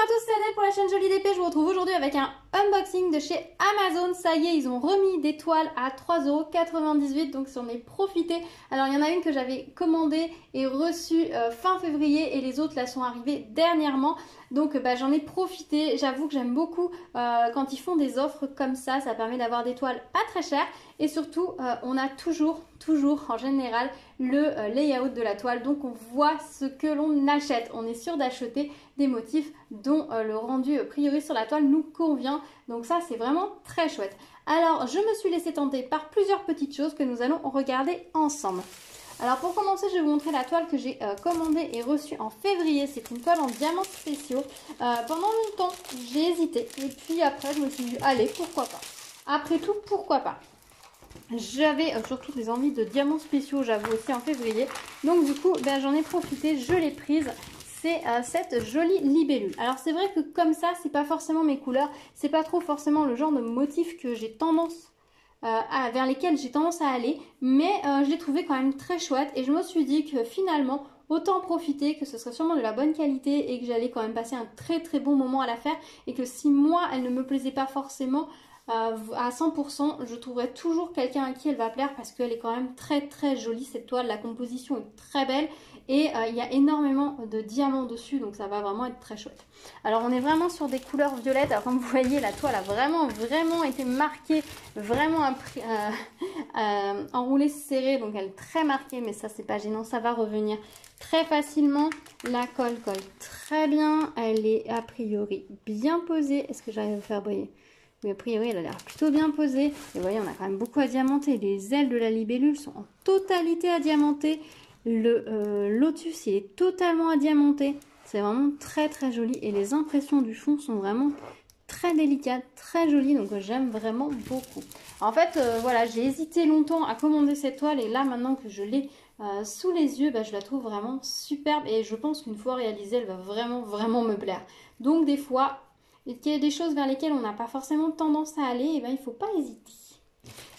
à tous, c'est Adèle pour la chaîne Jolie d'Épée. Je vous retrouve aujourd'hui avec un unboxing de chez Amazon. Ça y est, ils ont remis des toiles à 3,98 €, donc j'en ai profité. Alors il y en a une que j'avais commandée et reçue fin février et les autres là sont arrivées dernièrement. Donc j'en ai profité. J'avoue que j'aime beaucoup quand ils font des offres comme ça. Ça permet d'avoir des toiles pas très chères et surtout on a toujours en général le layout de la toile, donc on voit ce que l'on achète. On est sûr d'acheter des motifs dont le rendu a priori sur la toile nous convient, donc ça c'est vraiment très chouette. Alors je me suis laissée tenter par plusieurs petites choses que nous allons regarder ensemble. Alors pour commencer, je vais vous montrer la toile que j'ai commandée et reçue en février. C'est une toile en diamants spéciaux. Pendant longtemps j'ai hésité et puis après je me suis dit allez, pourquoi pas. Après tout, pourquoi pas. J'avais surtout des envies de diamants spéciaux, j'avoue, aussi en février. Donc du coup, j'en ai profité, je l'ai prise. C'est cette jolie libellule. Alors c'est vrai que comme ça, c'est pas forcément mes couleurs. C'est pas trop forcément le genre de motif que j'ai tendance vers lesquels j'ai tendance à aller. Mais je l'ai trouvé quand même très chouette. Et je me suis dit que finalement, autant en profiter, que ce serait sûrement de la bonne qualité. Et que j'allais quand même passer un très bon moment à la faire. Et que si moi, elle ne me plaisait pas forcément à 100%, je trouverai toujours quelqu'un à qui elle va plaire parce qu'elle est quand même très jolie cette toile. La composition est très belle et il y a énormément de diamants dessus, donc ça va vraiment être très chouette. Alors on est vraiment sur des couleurs violettes. Alors comme vous voyez, la toile a vraiment été marquée, vraiment enroulée serrée, donc elle est très marquée, mais ça c'est pas gênant, ça va revenir très facilement. La colle très bien, elle est a priori bien posée. Est-ce que j'arrive à faire briller? Mais a priori, elle a l'air plutôt bien posée. Et vous voyez, on a quand même beaucoup à diamanter. Les ailes de la libellule sont en totalité à diamanter. Le lotus, il est totalement à diamanter. C'est vraiment très joli. Et les impressions du fond sont vraiment très délicates, très jolies. Donc, j'aime vraiment beaucoup. En fait, voilà, j'ai hésité longtemps à commander cette toile. Et là, maintenant que je l'ai sous les yeux, je la trouve vraiment superbe. Et je pense qu'une fois réalisée, elle va vraiment me plaire. Donc, des fois... et qu'il y a des choses vers lesquelles on n'a pas forcément tendance à aller, et il ne faut pas hésiter.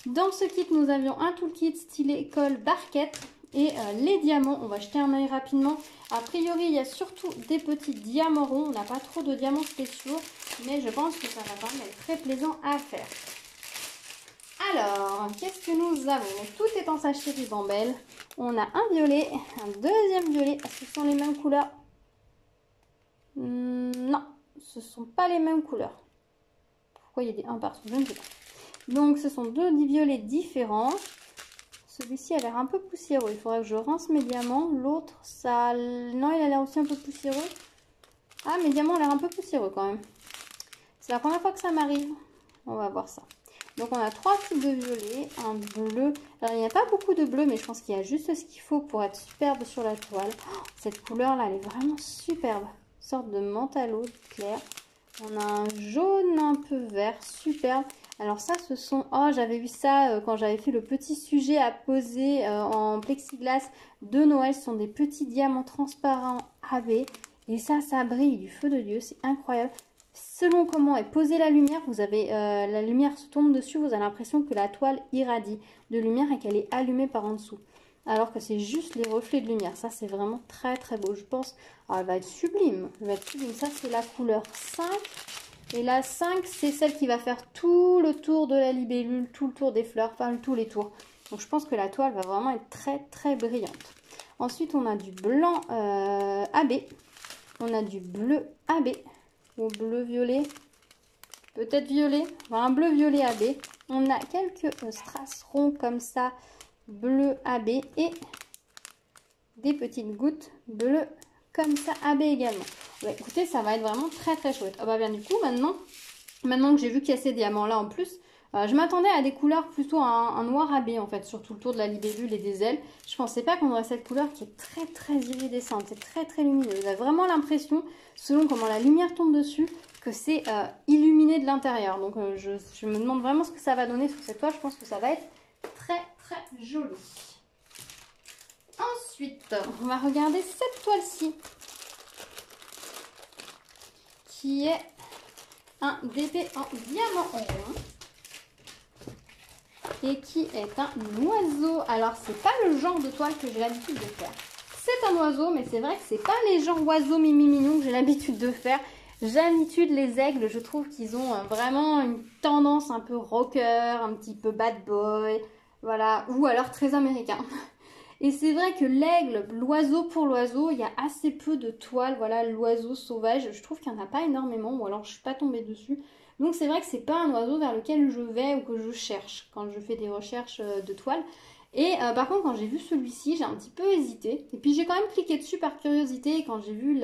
Dans ce kit, nous avions un toolkit stylé colle barquette et les diamants. On va jeter un œil rapidement. A priori, il y a surtout des petits diamants ronds. On n'a pas trop de diamants spéciaux, mais je pense que ça va quand même être très plaisant à faire. Alors, qu'est-ce que nous avons? Donc, tout est en sachet ribambelle. On a un violet, un deuxième violet. Est-ce que ce sont les mêmes couleurs? Non. Ce ne sont pas les mêmes couleurs. Pourquoi il y a des 1 partout? Je ne sais pas. Donc ce sont deux violets différents. Celui-ci a l'air un peu poussiéreux. Il faudrait que je rince mes diamants. L'autre, ça... non, il a l'air aussi un peu poussiéreux. Ah, mes diamants ont l'air un peu poussiéreux quand même. C'est la première fois que ça m'arrive. On va voir ça. Donc on a trois types de violets. Un bleu. Alors il n'y a pas beaucoup de bleu, mais je pense qu'il y a juste ce qu'il faut pour être superbe sur la toile. Oh, cette couleur-là, elle est vraiment superbe. Sorte de menthe à l'eau clair. On a un jaune un peu vert, superbe. Alors ça, ce sont... oh, j'avais vu ça quand j'avais fait le petit sujet à poser en plexiglas de Noël. Ce sont des petits diamants transparents AB. Et ça brille du feu de Dieu. C'est incroyable. Selon comment est posée la lumière, vous avez la lumière se tombe dessus. Vous avez l'impression que la toile irradie de lumière et qu'elle est allumée par en dessous. Alors que c'est juste les reflets de lumière. Ça, c'est vraiment très beau, je pense. Alors, elle va être sublime. Elle va être sublime. Ça, c'est la couleur 5. Et la 5, c'est celle qui va faire tout le tour de la libellule, tout le tour des fleurs, enfin, tous les tours. Donc, je pense que la toile va vraiment être très brillante. Ensuite, on a du blanc AB. On a du bleu AB. Ou bleu-violet. Peut-être violet. Enfin, un bleu-violet AB. On a quelques strass ronds comme ça. Bleu AB et des petites gouttes bleues comme ça AB également. Écoutez, ça va être vraiment très chouette. Ah bien du coup, maintenant que j'ai vu qu'il y a ces diamants là en plus, je m'attendais à des couleurs plutôt un noir AB en fait, sur tout le tour de la libellule et des ailes. Je pensais pas qu'on aurait cette couleur qui est très iridescente, c'est très lumineux. Vous avez vraiment l'impression, selon comment la lumière tombe dessus, que c'est illuminé de l'intérieur. Donc je me demande vraiment ce que ça va donner sur cette toile. Je pense que ça va être très joli. Ensuite, on va regarder cette toile-ci qui est un DP en diamant rond et qui est un oiseau. Alors, c'est pas le genre de toile que j'ai l'habitude de faire. C'est un oiseau, mais c'est vrai que c'est pas les genres oiseaux mimi mignons que j'ai l'habitude de faire. D'habitude, les aigles, je trouve qu'ils ont vraiment une tendance un peu rocker, un petit peu bad boy, voilà, ou alors très américain. Et c'est vrai que l'aigle, l'oiseau pour l'oiseau, il y a assez peu de toiles, voilà, l'oiseau sauvage, je trouve qu'il n'y en a pas énormément, ou alors je ne suis pas tombée dessus. Donc c'est vrai que c'est pas un oiseau vers lequel je vais ou que je cherche quand je fais des recherches de toiles. Et par contre, quand j'ai vu celui-ci, j'ai un petit peu hésité. Et puis j'ai quand même cliqué dessus par curiosité. Et quand j'ai vu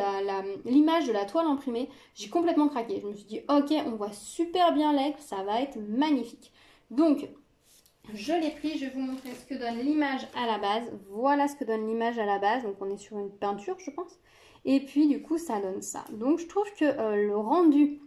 l'image de la toile imprimée, j'ai complètement craqué. Je me suis dit, ok, on voit super bien l'aigle, ça va être magnifique. Donc, je l'ai pris, je vais vous montrer ce que donne l'image à la base. Voilà ce que donne l'image à la base. Donc on est sur une peinture, je pense. Et puis du coup, ça donne ça. Donc je trouve que le rendu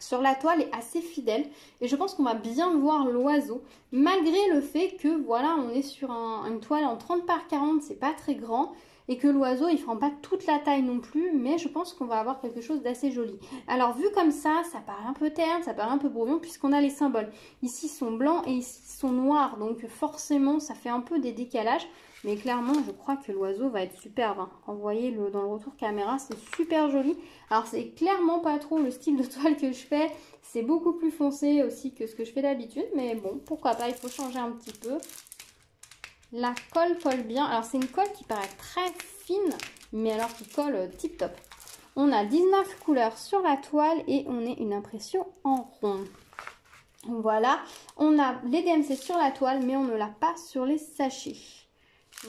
sur la toile est assez fidèle et je pense qu'on va bien voir l'oiseau malgré le fait que voilà, on est sur une toile en 30 par 40, c'est pas très grand et que l'oiseau il prend pas toute la taille non plus, mais je pense qu'on va avoir quelque chose d'assez joli. Alors vu comme ça paraît un peu terne, ça paraît un peu brouillon puisqu'on a les symboles. Ici ils sont blancs et ici ils sont noirs, donc forcément ça fait un peu des décalages. Mais clairement, je crois que l'oiseau va être superbe. Hein. Quand vous voyez dans le retour caméra, c'est super joli. Alors, c'est clairement pas trop le style de toile que je fais. C'est beaucoup plus foncé aussi que ce que je fais d'habitude. Mais bon, pourquoi pas, il faut changer un petit peu. La colle colle bien. Alors, c'est une colle qui paraît très fine, mais alors qui colle tip top. On a 19 couleurs sur la toile et on est une impression en rond. Voilà, on a les DMC sur la toile, mais on ne l'a pas sur les sachets.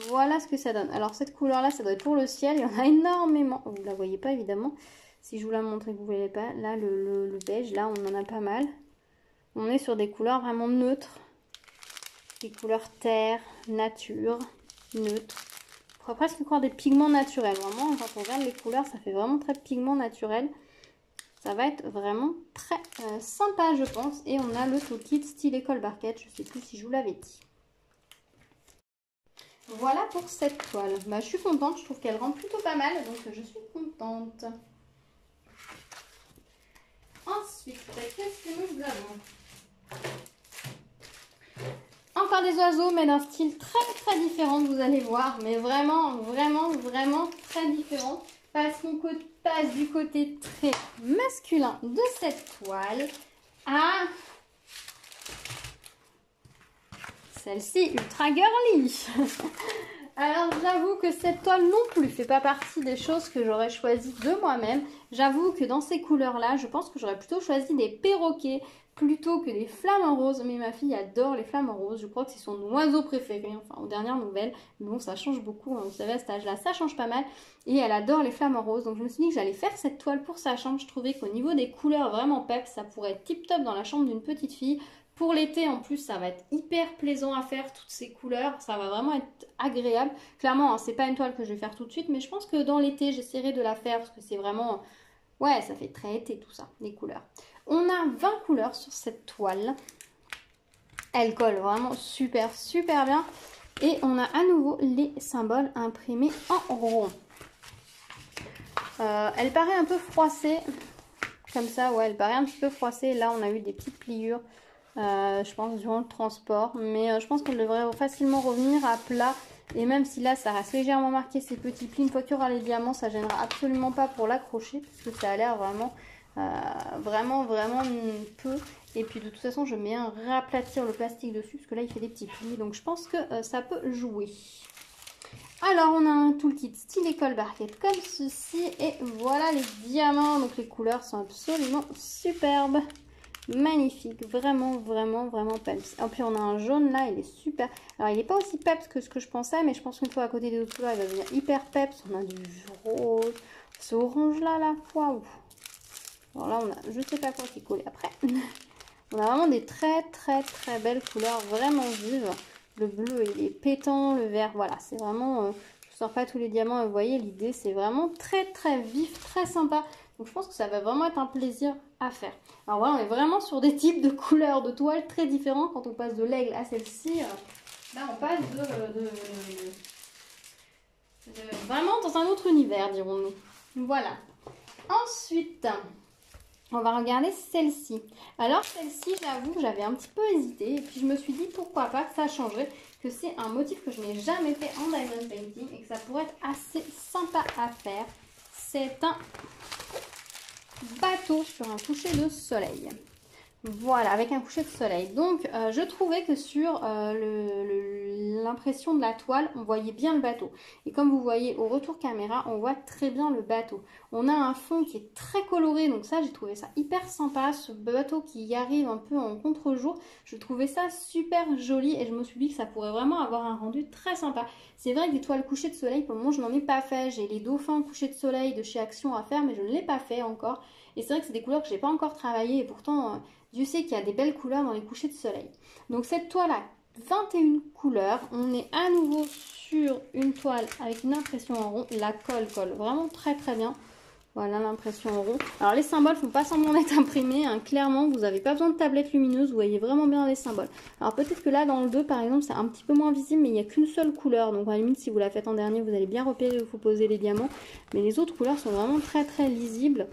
Voilà ce que ça donne. Alors cette couleur là, ça doit être pour le ciel. Il y en a énormément. Vous ne la voyez pas évidemment. Si je vous la montre et que vous ne voyez pas. Là le beige, là on en a pas mal. On est sur des couleurs vraiment neutres. Des couleurs terre, nature, neutre. On pourrait presque croire des pigments naturels. Vraiment, quand on regarde les couleurs, ça fait vraiment très pigment naturel. Ça va être vraiment très sympa je pense. Et on a le toolkit style école barquette. Je ne sais plus si je vous l'avais dit. Voilà pour cette toile. Bah, je suis contente, je trouve qu'elle rend plutôt pas mal, donc je suis contente. Ensuite, qu'est-ce que nous avons? Encore des oiseaux, mais d'un style très différent, vous allez voir. Mais vraiment très différent. Parce qu'on passe du côté très masculin de cette toile à celle-ci ultra girly. Alors j'avoue que cette toile non plus fait pas partie des choses que j'aurais choisi de moi-même. J'avoue que dans ces couleurs-là, je pense que j'aurais plutôt choisi des perroquets plutôt que des flamants roses. Mais ma fille adore les flamants roses. Je crois que c'est son oiseau préféré, enfin aux dernières nouvelles. Mais bon, ça change beaucoup, hein. Vous savez, à cet âge-là, ça change pas mal. Et elle adore les flamants roses. Donc je me suis dit que j'allais faire cette toile pour sa chambre. Je trouvais qu'au niveau des couleurs vraiment pep, ça pourrait être tip top dans la chambre d'une petite fille. Pour l'été, en plus, ça va être hyper plaisant à faire, toutes ces couleurs. Ça va vraiment être agréable. Clairement, hein, c'est pas une toile que je vais faire tout de suite, mais je pense que dans l'été, j'essaierai de la faire parce que c'est vraiment... Ouais, ça fait très été tout ça, les couleurs. On a 20 couleurs sur cette toile. Elle colle vraiment super bien. Et on a à nouveau les symboles imprimés en rond. Elle paraît un peu froissée. Comme ça, ouais, elle paraît un petit peu froissée. Là, on a eu des petites pliures. Je pense durant le transport, mais je pense qu'elle devrait facilement revenir à plat. Et même si là ça reste légèrement marqué ces petits plis, une fois qu'il y aura les diamants, ça gênera absolument pas pour l'accrocher parce que ça a l'air vraiment peu. Et puis de toute façon je vais bien réaplatir le plastique dessus parce que là il fait des petits plis, donc je pense que ça peut jouer. Alors on a un toolkit style école barquette comme ceci et voilà les diamants. Donc les couleurs sont absolument superbes. Magnifique, vraiment peps. Et puis on a un jaune là, il est super. Alors il n'est pas aussi peps que ce que je pensais, mais je pense qu'une fois à côté des autres couleurs, il va devenir hyper peps. On a du rose, ce orange là, waouh. Alors là on a, je sais pas quoi qui colle après. On a vraiment des très belles couleurs, vraiment vives. Le bleu il est pétant, le vert, voilà, c'est vraiment... je sors pas tous les diamants, vous voyez, l'idée c'est vraiment très vif, très sympa. Donc je pense que ça va vraiment être un plaisir à faire. Alors voilà, on est vraiment sur des types de couleurs de toiles très différents. Quand on passe de l'aigle à celle-ci, là on passe vraiment dans un autre univers, dirons-nous. Voilà. Ensuite, on va regarder celle-ci. Alors celle-ci, j'avoue, j'avais un petit peu hésité. Et puis je me suis dit pourquoi pas que ça changerait. Que c'est un motif que je n'ai jamais fait en diamond painting. Et que ça pourrait être assez sympa à faire. C'est un bateau sur un coucher de soleil. Voilà, avec un coucher de soleil. Donc, je trouvais que sur l'impression de la toile, on voyait bien le bateau. Et comme vous voyez au retour caméra, on voit très bien le bateau. On a un fond qui est très coloré, donc ça, j'ai trouvé ça hyper sympa. Ce bateau qui arrive un peu en contre-jour, je trouvais ça super joli et je me suis dit que ça pourrait vraiment avoir un rendu très sympa. C'est vrai que des toiles couchées de soleil, pour le moment, je n'en ai pas fait. J'ai les dauphins couchés de soleil de chez Action à faire, mais je ne l'ai pas fait encore. Et c'est vrai que c'est des couleurs que je n'ai pas encore travaillées et pourtant... Dieu sait qu'il y a des belles couleurs dans les couchers de soleil. Donc cette toile a 21 couleurs. On est à nouveau sur une toile avec une impression en rond. La colle colle vraiment très très bien. Voilà l'impression en rond. Alors les symboles ne font pas semblant d'être imprimés. Hein. Clairement, vous n'avez pas besoin de tablette lumineuse. Vous voyez vraiment bien les symboles. Alors peut-être que là dans le 2 par exemple, c'est un petit peu moins visible. Mais il n'y a qu'une seule couleur. Donc à la limite, si vous la faites en dernier, vous allez bien repérer où il faut poser les diamants. Mais les autres couleurs sont vraiment très très lisibles.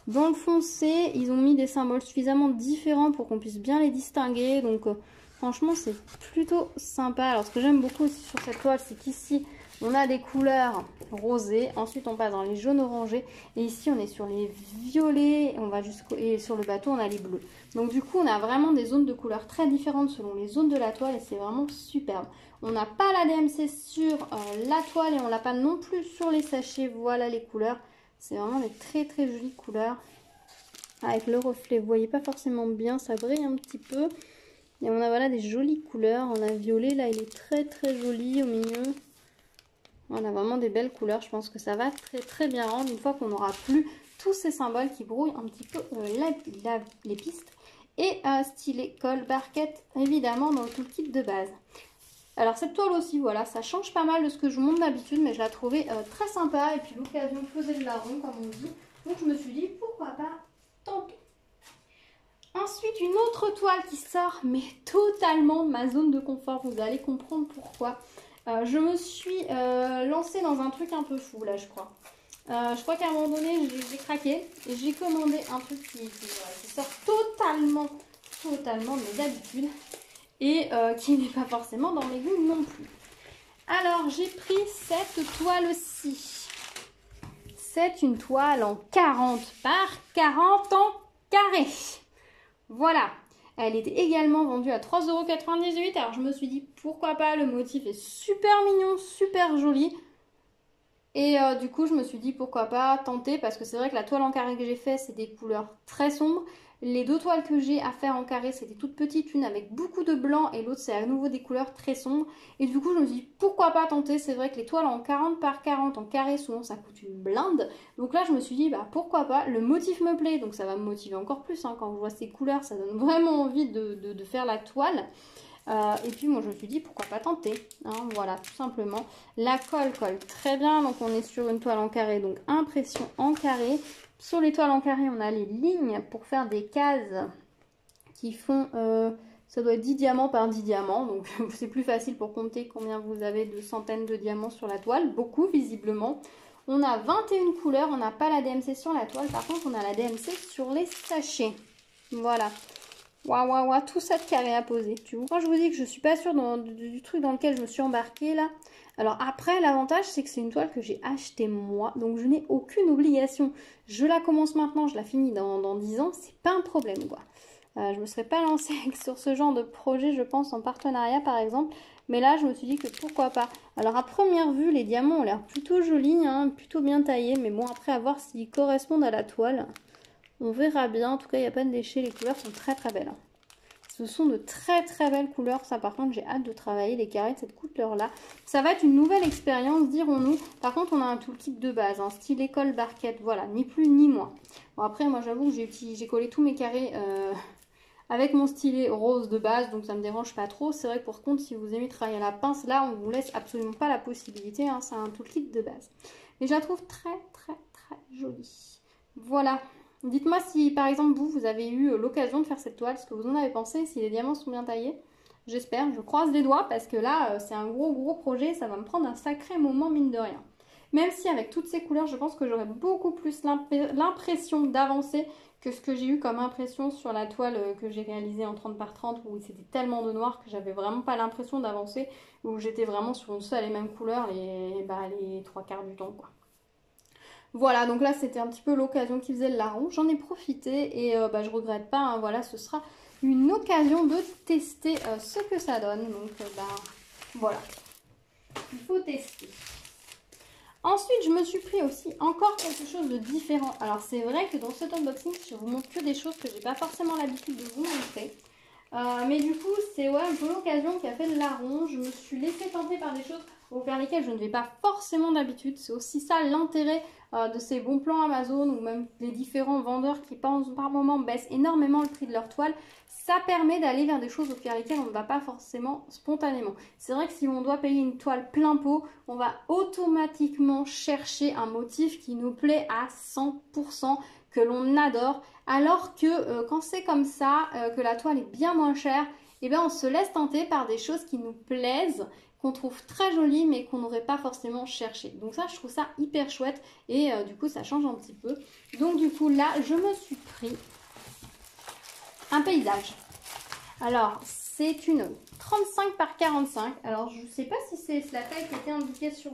Dans le foncé, ils ont mis des symboles suffisamment différents pour qu'on puisse bien les distinguer. Donc franchement, c'est plutôt sympa. Alors ce que j'aime beaucoup aussi sur cette toile, c'est qu'ici, on a des couleurs rosées. Ensuite, on passe dans les jaunes orangés. Et ici, on est sur les violets. Et sur le bateau, on a les bleus. Donc du coup, on a vraiment des zones de couleurs très différentes selon les zones de la toile. Et c'est vraiment superbe. On n'a pas la DMC sur la toile et on l'a pas non plus sur les sachets. Voilà les couleurs. C'est vraiment des très très jolies couleurs. Avec le reflet, vous voyez pas forcément bien, ça brille un petit peu. Et on a voilà des jolies couleurs. On a violet, là il est très très joli au milieu. On a vraiment des belles couleurs. Je pense que ça va très très bien rendre une fois qu'on aura plus tous ces symboles qui brouillent un petit peu les pistes. Et stylet, colle, barquette, évidemment dans tout le kit de base. Alors cette toile aussi, voilà, ça change pas mal de ce que je vous montre d'habitude, mais je la trouvais très sympa. Et puis l'occasion faisait le larron, comme on dit. Donc je me suis dit, pourquoi pas tenter. Ensuite, une autre toile qui sort, mais totalement de ma zone de confort. Vous allez comprendre pourquoi. Je me suis lancée dans un truc un peu fou, là, je crois. Je crois qu'à un moment donné, j'ai craqué. Et j'ai commandé un truc qui sort totalement de mes habitudes. Et qui n'est pas forcément dans mes goûts non plus. Alors, j'ai pris cette toile-ci. C'est une toile en 40 par 40 en carré. Voilà. Elle était également vendue à 3,98 €. Alors, je me suis dit, pourquoi pas, le motif est super mignon, super joli. Et du coup, je me suis dit, pourquoi pas tenter, parce que c'est vrai que la toile en carré que j'ai fait, c'est des couleurs très sombres. Les deux toiles que j'ai à faire en carré, c'était toutes petites, une avec beaucoup de blanc et l'autre c'est à nouveau des couleurs très sombres. Et du coup je me suis dit pourquoi pas tenter, c'est vrai que les toiles en 40 par 40 en carré souvent ça coûte une blinde. Donc là je me suis dit bah pourquoi pas, le motif me plaît donc ça va me motiver encore plus hein. Quand je vois ces couleurs ça donne vraiment envie de faire la toile. Et puis moi je me suis dit pourquoi pas tenter, hein, voilà tout simplement. La colle colle très bien, donc on est sur une toile en carré, donc impression en carré. Sur les toiles en carré on a les lignes pour faire des cases qui font, ça doit être 10 diamants par 10 diamants, donc c'est plus facile pour compter combien vous avez de centaines de diamants sur la toile, beaucoup visiblement. On a 21 couleurs, on n'a pas la DMC sur la toile, par contre on a la DMC sur les sachets, voilà. Waouh, tout ça de carré à poser. Tu vois, quand je vous dis que je suis pas sûre du truc dans lequel je me suis embarquée là. Alors après, l'avantage, c'est que c'est une toile que j'ai achetée moi. Donc je n'ai aucune obligation. Je la commence maintenant, je la finis dans 10 ans. C'est pas un problème quoi. Je me serais pas lancée sur ce genre de projet, je pense, en partenariat par exemple. Mais là, je me suis dit que pourquoi pas. Alors à première vue, les diamants ont l'air plutôt jolis, hein, plutôt bien taillés. Mais bon, après, à voir s'ils correspondent à la toile. On verra bien, en tout cas il n'y a pas de déchets, les couleurs sont très très belles. Ce sont de très très belles couleurs, ça par contre j'ai hâte de travailler les carrés de cette couleur là. Ça va être une nouvelle expérience dirons-nous. Par contre on a un toolkit de base, style école barquette, voilà, ni plus ni moins. Bon après moi j'avoue que j'ai collé tous mes carrés avec mon stylet rose de base, donc ça me dérange pas trop. C'est vrai que pour contre si vous aimez travailler à la pince, là on vous laisse absolument pas la possibilité, hein, c'est un toolkit de base. Mais je la trouve très très très jolie. Voilà. Dites-moi si par exemple vous avez eu l'occasion de faire cette toile, ce que vous en avez pensé, si les diamants sont bien taillés. J'espère, je croise les doigts parce que là c'est un gros projet, ça va me prendre un sacré moment mine de rien. Même si avec toutes ces couleurs je pense que j'aurais beaucoup plus l'impression d'avancer que ce que j'ai eu comme impression sur la toile que j'ai réalisée en 30 par 30 où c'était tellement de noir que j'avais vraiment pas l'impression d'avancer, où j'étais vraiment sur une seule et même couleur les 3/4 du temps quoi. Voilà, donc là c'était un petit peu l'occasion qui faisait le larron. J'en ai profité et je regrette pas, hein, voilà, ce sera une occasion de tester ce que ça donne. Donc voilà, il faut tester. Ensuite, je me suis pris aussi encore quelque chose de différent. Alors c'est vrai que dans cet unboxing, je vous montre que des choses que j'ai pas forcément l'habitude de vous montrer. Mais du coup, c'est un peu l'occasion qui a fait le larron. Je me suis laissée tenter par des choses vers lesquelles je ne vais pas forcément d'habitude. C'est aussi ça l'intérêt de ces bons plans Amazon ou même les différents vendeurs qui par moment baissent énormément le prix de leur toile. Ça permet d'aller vers des choses vers lesquelles on ne va pas forcément spontanément. C'est vrai que si on doit payer une toile plein pot, on va automatiquement chercher un motif qui nous plaît à 100%, que l'on adore. Alors que quand c'est comme ça, que la toile est bien moins chère, eh bien on se laisse tenter par des choses qui nous plaisent, qu'on trouve très jolies mais qu'on n'aurait pas forcément cherché. Donc ça, je trouve ça hyper chouette et du coup ça change un petit peu. Donc du coup là, je me suis pris un paysage. Alors c'est une 35 par 45. Alors je ne sais pas si c'est la taille qui était indiquée sur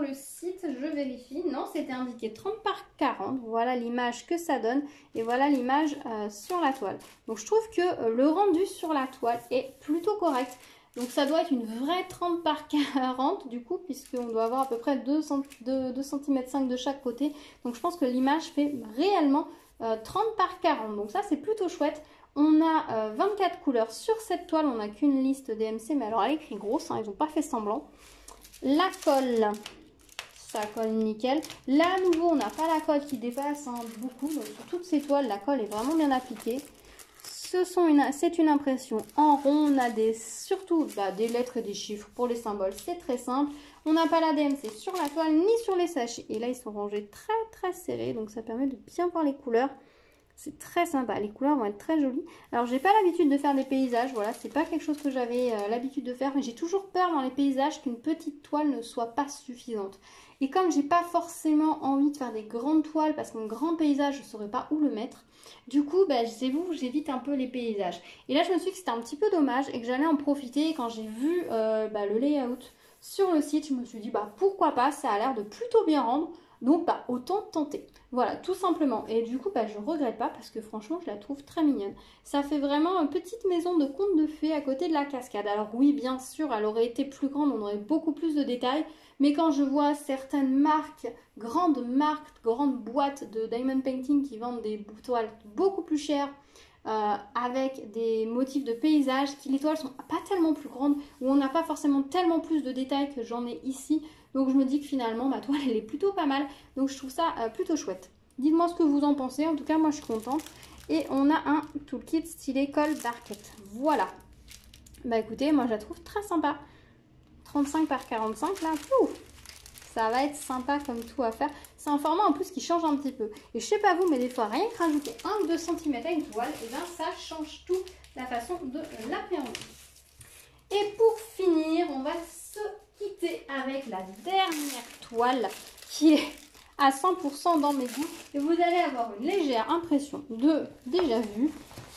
le site, je vérifie. Non, c'était indiqué 30 par 40. Voilà l'image que ça donne. Et voilà l'image sur la toile. Donc je trouve que le rendu sur la toile est plutôt correct. Donc ça doit être une vraie 30 par 40 du coup, puisqu'on doit avoir à peu près 2 cm 5 de chaque côté. Donc je pense que l'image fait réellement 30 par 40. Donc ça c'est plutôt chouette. On a 24 couleurs sur cette toile. On n'a qu'une liste DMC, mais alors elle est écrit grosse, hein, ils n'ont pas fait semblant. La colle, ça colle nickel. Là, à nouveau, on n'a pas la colle qui dépasse beaucoup. Donc, sur toutes ces toiles, la colle est vraiment bien appliquée. C'est une impression en rond. On a surtout des lettres et des chiffres pour les symboles. C'est très simple. On n'a pas la DMC sur la toile ni sur les sachets. Et là, ils sont rangés très très serrés. Donc, ça permet de bien voir les couleurs. C'est très sympa, les couleurs vont être très jolies. Alors j'ai pas l'habitude de faire des paysages, voilà, c'est pas quelque chose que j'avais l'habitude de faire, mais j'ai toujours peur dans les paysages qu'une petite toile ne soit pas suffisante. Et comme j'ai pas forcément envie de faire des grandes toiles, parce qu'un grand paysage, je saurais pas où le mettre, du coup, j'évite un peu les paysages. Et là, je me suis dit que c'était un petit peu dommage et que j'allais en profiter. Et quand j'ai vu le layout sur le site, je me suis dit, pourquoi pas, ça a l'air de plutôt bien rendre. Donc, autant tenter. Voilà, tout simplement. Et du coup, je regrette pas parce que franchement, je la trouve très mignonne. Ça fait vraiment une petite maison de conte de fées à côté de la cascade. Alors oui, bien sûr, elle aurait été plus grande, on aurait beaucoup plus de détails. Mais quand je vois certaines marques, grandes boîtes de diamond painting qui vendent des toiles beaucoup plus chères, avec des motifs de paysage, les toiles sont pas tellement plus grandes, où on n'a pas forcément tellement plus de détails que j'en ai ici. Donc je me dis que finalement ma toile elle est plutôt pas mal. Donc je trouve ça plutôt chouette. Dites-moi ce que vous en pensez. En tout cas moi je suis contente. Et on a un toolkit stylé colle barquette. Voilà. Écoutez, moi je la trouve très sympa. 35 par 45 là. Ça va être sympa comme tout à faire. C'est un format en plus qui change un petit peu. Et je sais pas vous, mais des fois rien que rajouter 1 ou 2 cm à une toile, et bien ça change tout la façon de l'appréhender. Et pour finir, on va se quitter avec la dernière toile qui est à 100% dans mes goûts. Et vous allez avoir une légère impression de déjà vu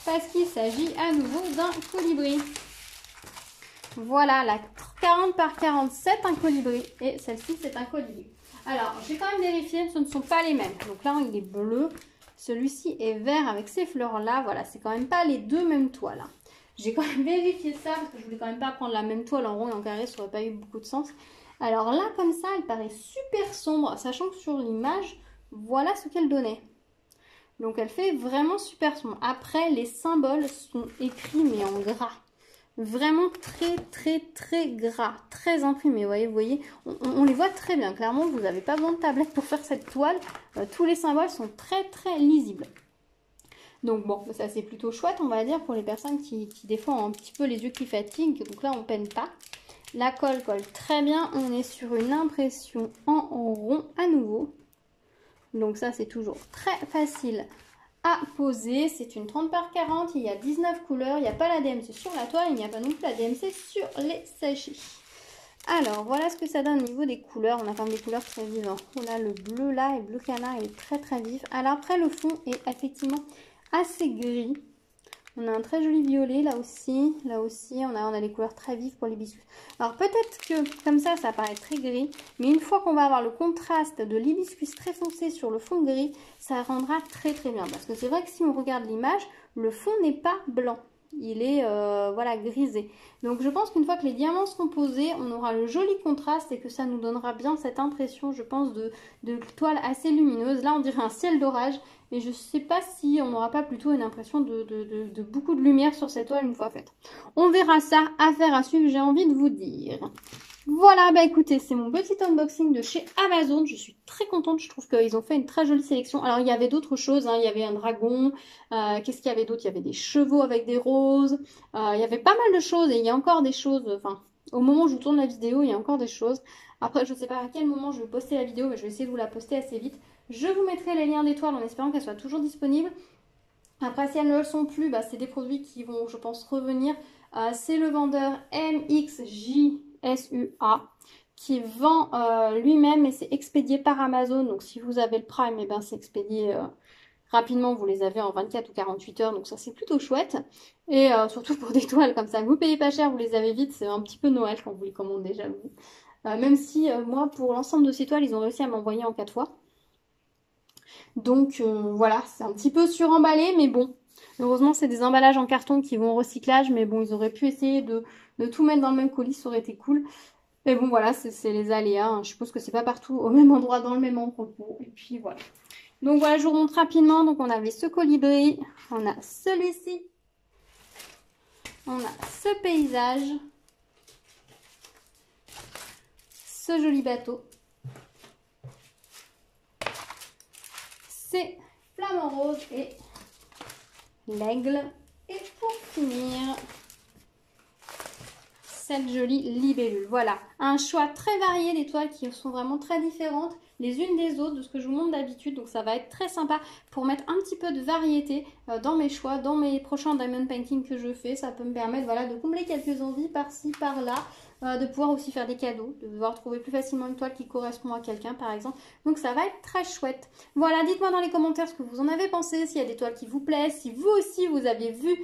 parce qu'il s'agit à nouveau d'un colibri. Voilà, la 40 par 47, un colibri. Et celle-ci, c'est un colibri. Alors, j'ai quand même vérifié, ce ne sont pas les mêmes. Donc là, il est bleu. Celui-ci est vert avec ces fleurs-là. Voilà, c'est quand même pas les deux mêmes toiles. J'ai quand même vérifié ça parce que je voulais quand même pas prendre la même toile en rond et en carré, ça aurait pas eu beaucoup de sens. Alors là, comme ça, elle paraît super sombre, sachant que sur l'image, voilà ce qu'elle donnait. Donc elle fait vraiment super sombre. Après, les symboles sont écrits mais en gras. Vraiment très très très gras, très imprimé. Vous voyez, on les voit très bien. Clairement, vous n'avez pas besoin de tablette pour faire cette toile. Tous les symboles sont très très lisibles. Donc bon, ça c'est plutôt chouette, on va dire, pour les personnes qui des fois ont un petit peu les yeux qui fatiguent. Donc là, on peine pas. La colle colle très bien. On est sur une impression en rond à nouveau. Donc ça, c'est toujours très facile à poser. C'est une 30 par 40. Il y a 19 couleurs. Il n'y a pas la DMC sur la toile. Il n'y a pas non plus la DMC sur les sachets. Alors, voilà ce que ça donne au niveau des couleurs. On a quand même des couleurs très vives. On a le bleu là et le bleu canard. Il est très très vif. Alors après, le fond est effectivement assez gris. On a un très joli violet là aussi. Là aussi, on a des couleurs très vives pour l'hibiscus. Alors peut-être que comme ça paraît très gris. Mais une fois qu'on va avoir le contraste de l'hibiscus très foncé sur le fond gris, ça rendra très très bien. Parce que c'est vrai que si on regarde l'image, le fond n'est pas blanc. Il est voilà, grisé. Donc je pense qu'une fois que les diamants seront posés, on aura le joli contraste et que ça nous donnera bien cette impression, je pense, de toile assez lumineuse. Là, on dirait un ciel d'orage. Et je ne sais pas si on n'aura pas plutôt une impression de beaucoup de lumière sur cette toile une fois faite. On verra ça, affaire à suivre, j'ai envie de vous dire. Voilà, bah écoutez, c'est mon petit unboxing de chez Amazon. Je suis très contente, je trouve qu'ils ont fait une très jolie sélection. Alors, il y avait d'autres choses, hein. Il y avait un dragon. Qu'est-ce qu'il y avait d'autre? Il y avait des chevaux avec des roses. Il y avait pas mal de choses et il y a encore des choses. Enfin, au moment où je vous tourne la vidéo, il y a encore des choses. Après, je ne sais pas à quel moment je vais poster la vidéo, mais je vais essayer de vous la poster assez vite. Je vous mettrai les liens d'étoiles en espérant qu'elles soient toujours disponibles. Après, si elles ne le sont plus, bah, c'est des produits qui vont, je pense, revenir. C'est le vendeur MXJSUA qui vend lui-même et c'est expédié par Amazon. Donc, si vous avez le Prime, eh ben, c'est expédié rapidement. Vous les avez en 24 ou 48 heures. Donc, ça, c'est plutôt chouette. Et surtout pour des toiles comme ça. Vous payez pas cher, vous les avez vite. C'est un petit peu Noël quand vous les commandez, j'avoue. Même si, moi, pour l'ensemble de ces toiles, ils ont réussi à m'envoyer en 4 fois. Donc voilà, c'est un petit peu suremballé, mais bon. Heureusement, c'est des emballages en carton qui vont au recyclage, mais bon, ils auraient pu essayer de tout mettre dans le même colis, ça aurait été cool. Mais bon, voilà, c'est les aléas, hein. Je suppose que c'est pas partout au même endroit, dans le même entrepôt. Et puis voilà. Donc voilà, je vous montre rapidement. Donc on avait ce colibri, on a celui-ci, on a ce paysage, ce joli bateau. C'est flamant rose et l'aigle. Et pour finir, cette jolie libellule. Voilà, un choix très varié d'étoiles qui sont vraiment très différentes les unes des autres de ce que je vous montre d'habitude. Donc ça va être très sympa pour mettre un petit peu de variété dans mes choix, dans mes prochains diamond painting que je fais. Ça peut me permettre voilà, de combler quelques envies par-ci, par-là. De pouvoir aussi faire des cadeaux, de pouvoir trouver plus facilement une toile qui correspond à quelqu'un par exemple. Donc ça va être très chouette. Voilà, dites-moi dans les commentaires ce que vous en avez pensé, s'il y a des toiles qui vous plaisent, si vous aussi vous avez vu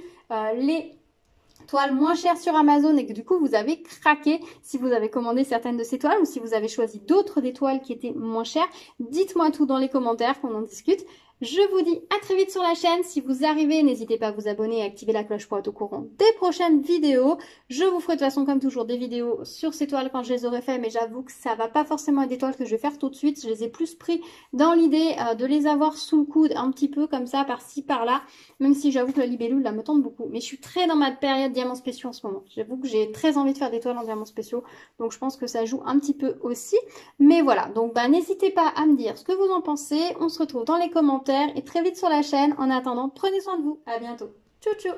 les toiles moins chères sur Amazon et que du coup vous avez craqué, si vous avez commandé certaines de ces toiles ou si vous avez choisi d'autres des toiles qui étaient moins chères. Dites-moi tout dans les commentaires qu'on en discute. Je vous dis à très vite sur la chaîne. Si vous arrivez, n'hésitez pas à vous abonner et à activer la cloche pour être au courant des prochaines vidéos. Je vous ferai de toute façon comme toujours des vidéos sur ces toiles quand je les aurai fait, mais j'avoue que ça va pas forcément être des toiles que je vais faire tout de suite. Je les ai plus pris dans l'idée de les avoir sous le coude un petit peu comme ça, par-ci, par-là, même si j'avoue que la libellule là me tente beaucoup. Mais je suis très dans ma période diamants spéciaux en ce moment. J'avoue que j'ai très envie de faire des toiles en diamants spéciaux, donc je pense que ça joue un petit peu aussi. Mais voilà, donc bah, n'hésitez pas à me dire ce que vous en pensez. On se retrouve dans les commentaires et très vite sur la chaîne. En attendant, prenez soin de vous. À bientôt. Ciao, ciao.